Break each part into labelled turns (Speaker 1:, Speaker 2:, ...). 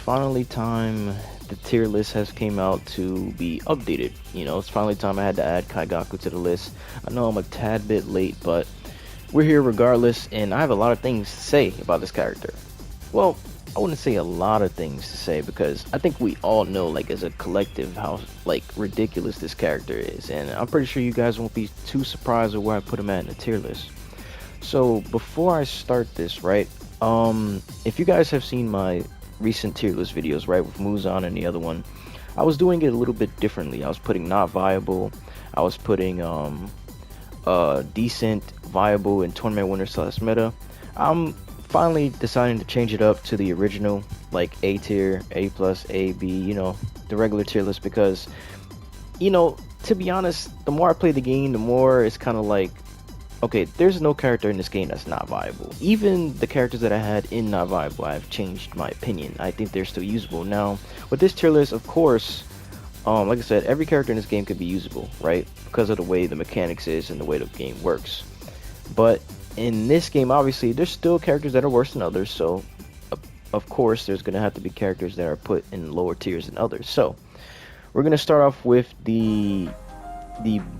Speaker 1: finally time the tier list has came out to be updated. It's finally time I had to add Kaigaku to the list. I know I'm a tad bit late, but we're here regardless, and I have a lot of things to say about this character. Well, I wouldn't say a lot of things to say because I think we all know, like, as a collective, how, like, ridiculous this character is, and I'm pretty sure you guys won't be too surprised at where I put him at in the tier list. So before I start this, right, if you guys have seen my recent tier list videos, right, with Muzan and the other one, I was doing it a little bit differently. I was putting not viable, I was putting decent, viable, and tournament winner slash meta. I'm finally deciding to change it up to the original, like A tier, A plus, A, B, the regular tier list, because to be honest, the more I play the game, the more it's kind of like, okay, there's no character in this game that's not viable. Even the characters that I had in not viable, I've changed my opinion. I think they're still usable. Now, with this tier list, of course, like I said, every character in this game could be usable, right? Because of the way the mechanics is and the way the game works. But in this game, obviously, there's still characters that are worse than others. So, of course, there's going to have to be characters that are put in lower tiers than others. So, we're going to start off with the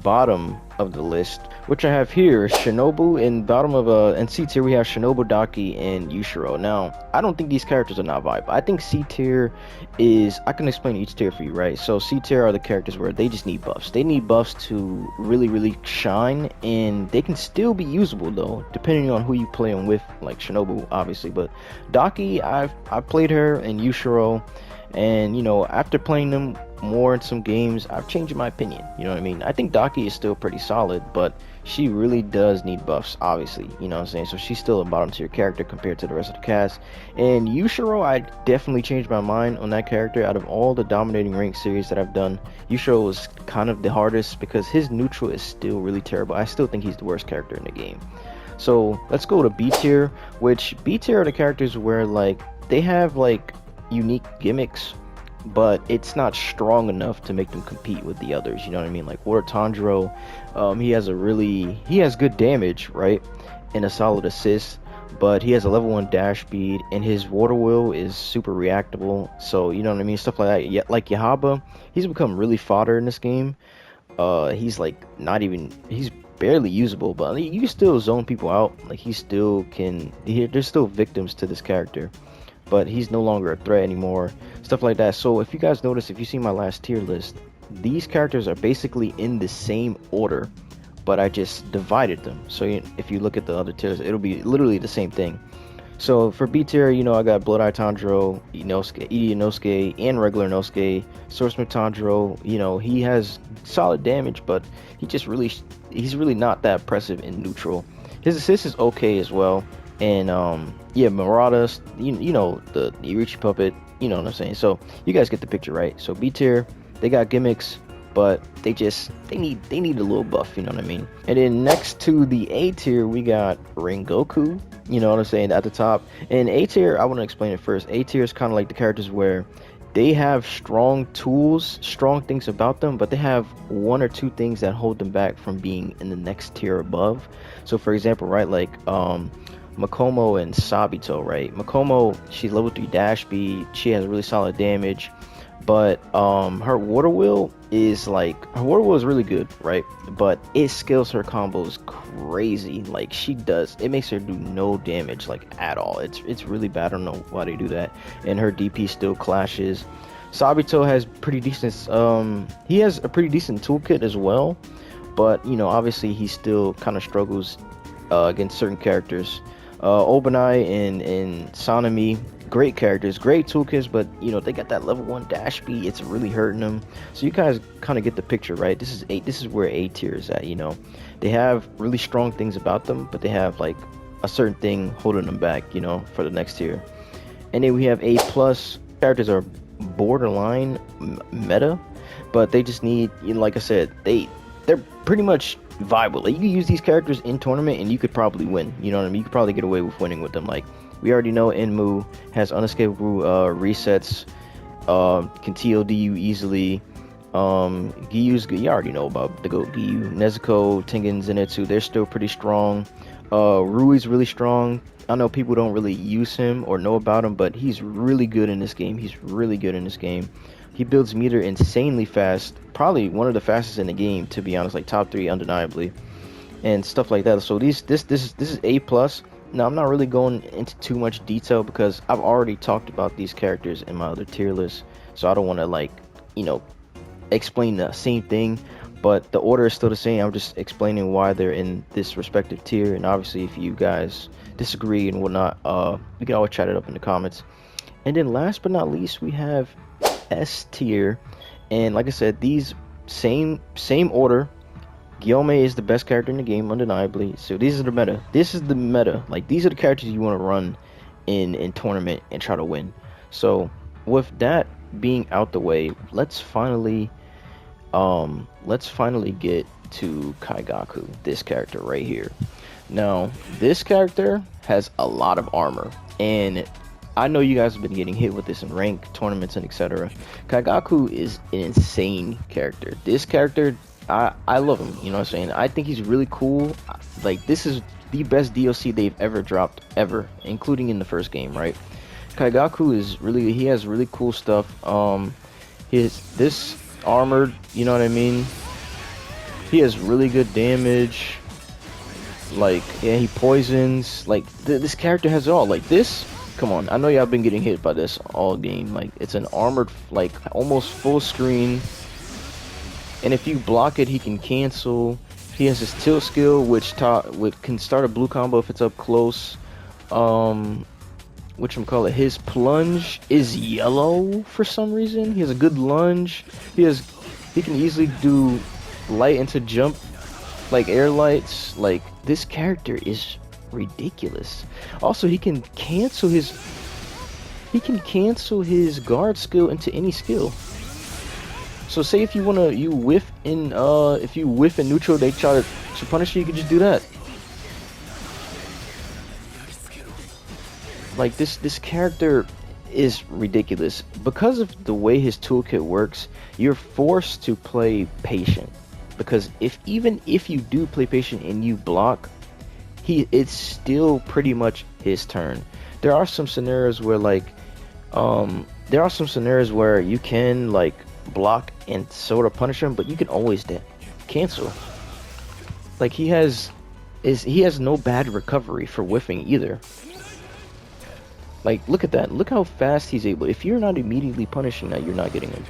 Speaker 1: bottom of the list, which I have here, Shinobu. In bottom of and C tier we have Shinobu, Daki, and Yushiro. Now, I don't think these characters are not viable. I think C tier is, I can explain each tier for you, right? So C tier are the characters where they just need buffs. They need buffs to really shine, and they can still be usable though, depending on who you play them with, like Shinobu, obviously. But Daki, I played her, and Yushiro, and after playing them more in some games, I've changed my opinion. You know what I mean? I think Daki is still pretty solid, but she really does need buffs, obviously. You know what I'm saying? So she's still a bottom tier character compared to the rest of the cast. And Yushiro, I definitely changed my mind on that character. Out of all the dominating rank series that I've done, Yushiro was kind of the hardest because his neutral is still really terrible. I still think he's the worst character in the game. So let's go to B tier, which B tier are the characters where, like, they have like unique gimmicks, but it's not strong enough to make them compete with the others. You know what I mean? Like Water Tanjiro, he has good damage, right, and a solid assist, but he has a level 1 dash speed, and his water wheel is super reactable. So you know what I mean? Stuff like that. Yeah, like Yahaba, he's become really fodder in this game. He's barely usable, but you can still zone people out. Like he still can. There's still victims to this character, but he's no longer a threat anymore, stuff like that. So if you guys notice, if you see my last tier list, these characters are basically in the same order, but I just divided them. So if you look at the other tiers, it'll be literally the same thing. So for B tier, I got Blood Eye Tanjiro, Inosuke, and regular Inosuke. Swordsmith Tanjiro, he has solid damage, but he's really not that impressive in neutral. His assist is okay as well. And Murata, the Irichi puppet, you know what I'm saying. So you guys get the picture, right? So B tier, they got gimmicks, but they need a little buff, you know what I mean. And then next to the A tier, we got Rengoku, you know what I'm saying, at the top. And A tier, I want to explain it first. A tier is kind of like the characters where they have strong tools, strong things about them, but they have one or two things that hold them back from being in the next tier above. So for example, right, like Makomo and Sabito, right? Makomo, she's level 3 dash speed, she has really solid damage, but her water wheel is really good, right? But it scales her combos crazy. Like it makes her do no damage, like, at all. It's really bad. I don't know why they do that. And her DP still clashes. Sabito has pretty decent he has a pretty decent toolkit as well, but obviously he still kind of struggles against certain characters. Obanai and Sanemi, great characters, great toolkits, but they got that level 1 dash speed. It's really hurting them. So you guys kind of get the picture, right? This is where A tier is at. They have really strong things about them, but they have like a certain thing holding them back, for the next tier. And then we have A plus. Characters are borderline meta, but they just need, like I said, they're pretty much viable. Like, you can use these characters in tournament and you could probably win. You know what I mean? You could probably get away with winning with them. Like, we already know Enmu has unescapable resets, can TLD you easily. Gyu's good. You already know about the GOAT Gyu. Nezuko, Tengen's in it too. They're still pretty strong. Rui's really strong. I know people don't really use him or know about him, but he's really good in this game. He's really good in this game. He builds meter insanely fast. Probably one of the fastest in the game, to be honest, like top 3 undeniably, and stuff like that. So this is A plus. Now I'm not really going into too much detail because I've already talked about these characters in my other tier list. So I don't want to like, you know, explain the same thing, but the order is still the same. I'm just explaining why they're in this respective tier, and obviously if you guys disagree and whatnot, we can always chat it up in the comments. And then last but not least, we have S tier, and like I said, these same order. Guillaume is the best character in the game, undeniably. So these are the meta. This is the meta. Like, these are the characters you want to run in tournament and try to win. So with that being out the way, let's finally get to Kaigaku, this character right here. Now, this character has a lot of armor, and I know you guys have been getting hit with this in rank tournaments and etc. Kaigaku is an insane character. This character, I love him, you know what I'm saying? I think he's really cool. Like, this is the best DLC they've ever dropped, ever, including in the first game, right? Kaigaku is really, he has really cool stuff. His this armored, you know what I mean? He has really good damage. Like, yeah, he poisons. Like, this character has it all. Like, this, come on, I know y'all been getting hit by this all game. Like, it's an armored, like, almost full screen. And if you block it, he can cancel. He has his tilt skill, which can start a blue combo if it's up close. Whatchamacallit, his plunge is yellow for some reason. He has a good lunge. He can easily do light into jump, like air lights. Like, this character is ridiculous. Also, he can cancel his guard skill into any skill. So say if you whiff in neutral, they try to punish you, you can just do that. Like, this character is ridiculous. Because of the way his toolkit works, you're forced to play patient. Because even if you do play patient and you block, it's still pretty much his turn. There are some scenarios where you can like block and sort of punish him, but you can always cancel. Like, he has no bad recovery for whiffing either. Like, look at that. Look how fast he's able. If you're not immediately punishing that, you're not getting him.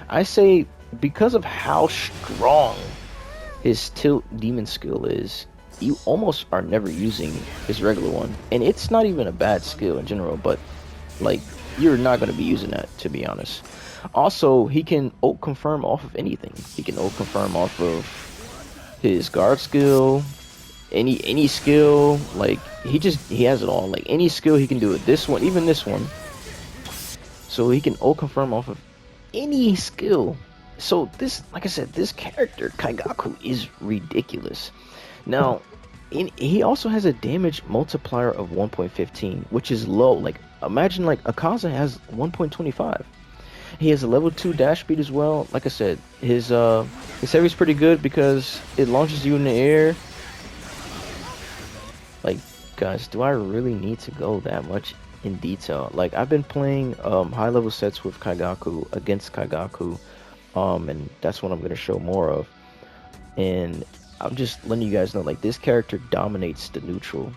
Speaker 1: I say, because of how strong his tilt demon skill is, you almost are never using his regular one. And it's not even a bad skill in general, but like, you're not going to be using that, to be honest. Also, he can ult confirm off of anything. He can ult confirm off of his guard skill, any skill. Like, he has it all. Like, any skill he can do it. This one, even this one. So he can ult confirm off of any skill. So this, like I said, this character Kaigaku is ridiculous. Now, he also has a damage multiplier of 1.15, which is low. Like, imagine like Akaza has 1.25. He has a level 2 dash speed as well. Like I said, his heavy is pretty good because it launches you in the air. Like, guys, do I really need to go that much in detail? Like, I've been playing high level sets with Kaigaku, against Kaigaku, and that's what I'm going to show more of. And I'm just letting you guys know, like, this character dominates the neutral.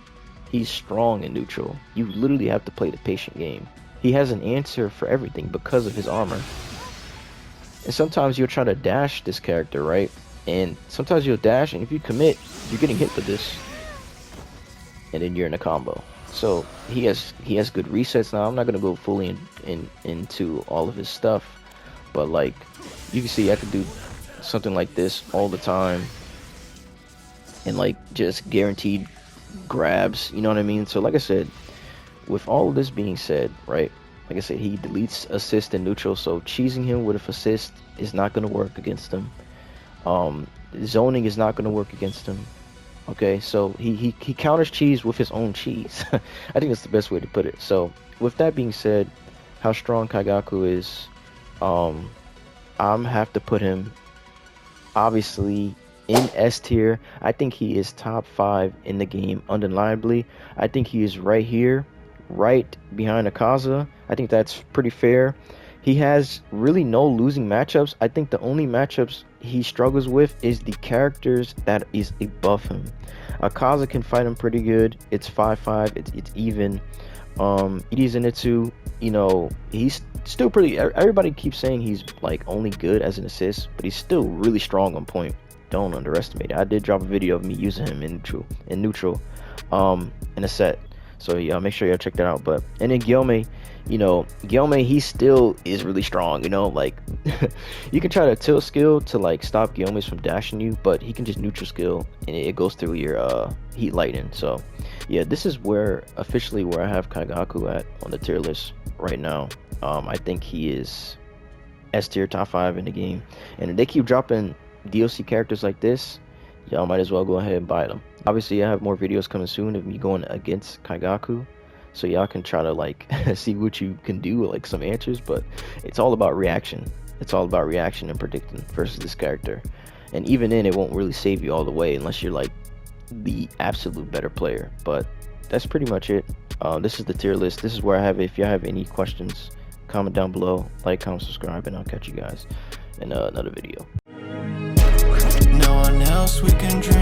Speaker 1: He's strong in neutral. You literally have to play the patient game. He has an answer for everything because of his armor. And sometimes you'll try to dash this character, right? And sometimes you'll dash, and if you commit, you're getting hit with this. And then you're in a combo. So he has good resets. Now, I'm not going to go fully into all of his stuff. But, like, you can see I could do something like this all the time. And, like, just guaranteed grabs, you know what I mean? So, like I said, with all of this being said, right, like I said, he deletes assist and neutral, so cheesing him with a assist is not going to work against him. Zoning is not going to work against him. Okay, so he counters cheese with his own cheese. I think that's the best way to put it. So with that being said, how strong Kaigaku is, I'm have to put him obviously in S tier. I think he is top 5 in the game undeniably. I think he is right here, right behind Akaza. I think that's pretty fair. He has really no losing matchups. I think the only matchups he struggles with is the characters that is above him. Akaza can fight him pretty good. It's 5-5. It's even. Zenitsu, he's still pretty. Everybody keeps saying he's like only good as an assist, but he's still really strong on point. Don't underestimate it. I did drop a video of me using him in a set. So yeah, make sure y'all check that out. But and then Gyome, he still is really strong. Like you can try to tilt skill to like stop Gyomes from dashing you, but he can just neutral skill and it goes through your heat lightning. So yeah, this is officially where I have Kaigaku at on the tier list right now. I think he is S tier, top 5 in the game, and if they keep dropping DLC characters like this, y'all might as well go ahead and buy them. Obviously, I have more videos coming soon of me going against Kaigaku, so y'all can try to like see what you can do, like some answers, but it's all about reaction. It's all about reaction and predicting versus this character. And even then, it won't really save you all the way unless you're like the absolute better player. But that's pretty much it. This is the tier list. This is where I have it. If y'all have any questions, comment down below, like, comment, subscribe, and I'll catch you guys in another video.
Speaker 2: No one else we can dream.